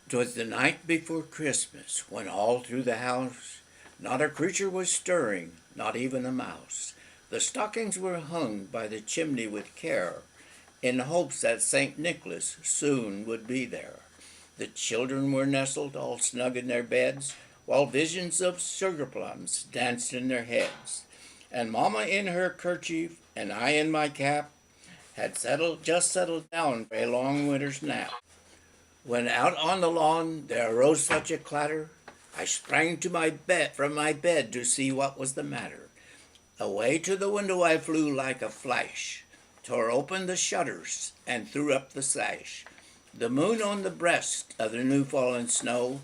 'Twas the night before Christmas, when all through the house not a creature was stirring, not even a mouse. The stockings were hung by the chimney with care, in hopes that St. Nicholas soon would be there. The children were nestled all snug in their beds, while visions of sugar plums danced in their heads. And Mamma in her kerchief, and I in my cap, had just settled down for a long winter's nap. When out on the lawn there arose such a clatter, I sprang to my bed from my bed to see what was the matter. Away to the window I flew like a flash, tore open the shutters and threw up the sash. The moon on the breast of the new fallen snow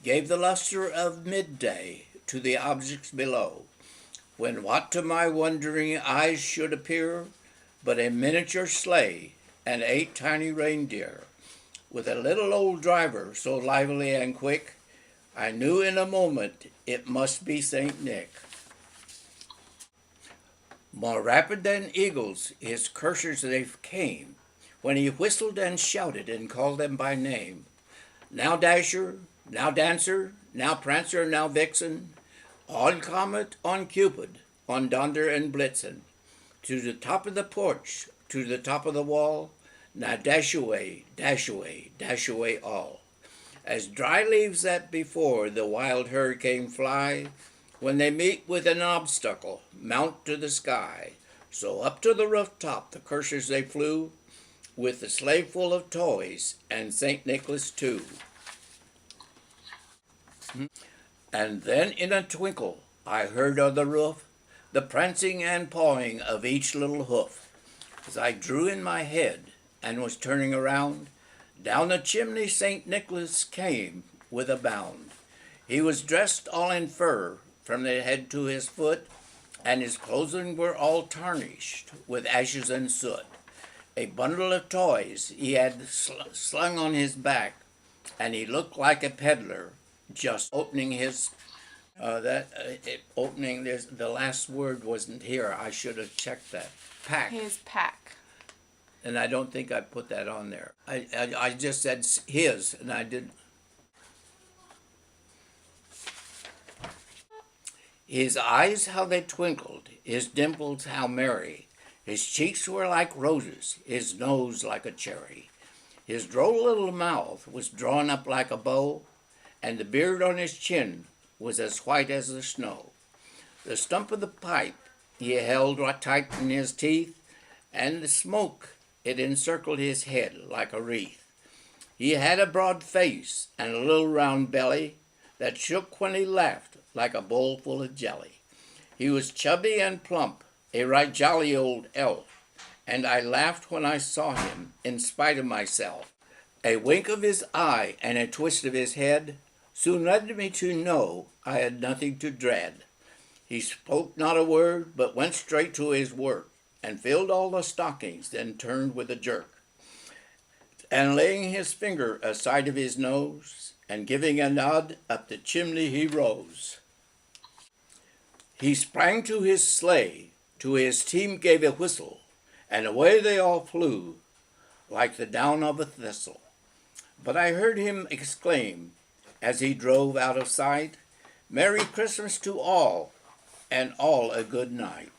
gave the luster of midday to the objects below, when what to my wondering eyes should appear but a miniature sleigh and 8 tiny reindeer, with a little old driver so lively and quick, I knew in a moment it must be St. Nick. More rapid than eagles his coursers they came, when he whistled and shouted and called them by name. Now Dasher, now Dancer, now Prancer, now Vixen, on Comet, on Cupid, on Donder and Blitzen, to the top of the porch, to the top of the wall, now dash away, dash away, dash away all. As dry leaves that before the wild hurricane fly, when they meet with an obstacle, mount to the sky, so up to the rooftop the coursers they flew, with the sleigh full of toys, and St. Nicholas too. And then in a twinkle I heard on the roof the prancing and pawing of each little hoof. As I drew in my head and was turning around, down the chimney St. Nicholas came with a bound. He was dressed all in fur from the head to his foot, and his clothing were all tarnished with ashes and soot. A bundle of toys he had slung on his back, and he looked like a peddler just opening his opening this. The last word wasn't here. I should have checked that. Pack. His pack. And I don't think I put that on there. I just said his, and I didn't. His eyes, how they twinkled, his dimples, how merry. His cheeks were like roses, his nose like a cherry. His droll little mouth was drawn up like a bow, and the beard on his chin was as white as the snow. The stump of the pipe he held tight in his teeth, and the smoke, it encircled his head like a wreath. He had a broad face and a little round belly that shook when he laughed like a bowl full of jelly. He was chubby and plump, a right jolly old elf, and I laughed when I saw him in spite of myself. A wink of his eye and a twist of his head soon led me to know I had nothing to dread. He spoke not a word, but went straight to his work, and filled all the stockings, then turned with a jerk. And laying his finger aside of his nose, and giving a nod, up the chimney he rose. He sprang to his sleigh, to his team gave a whistle, and away they all flew, like the down of a thistle. But I heard him exclaim, as he drove out of sight, Merry Christmas to all, and all a good night.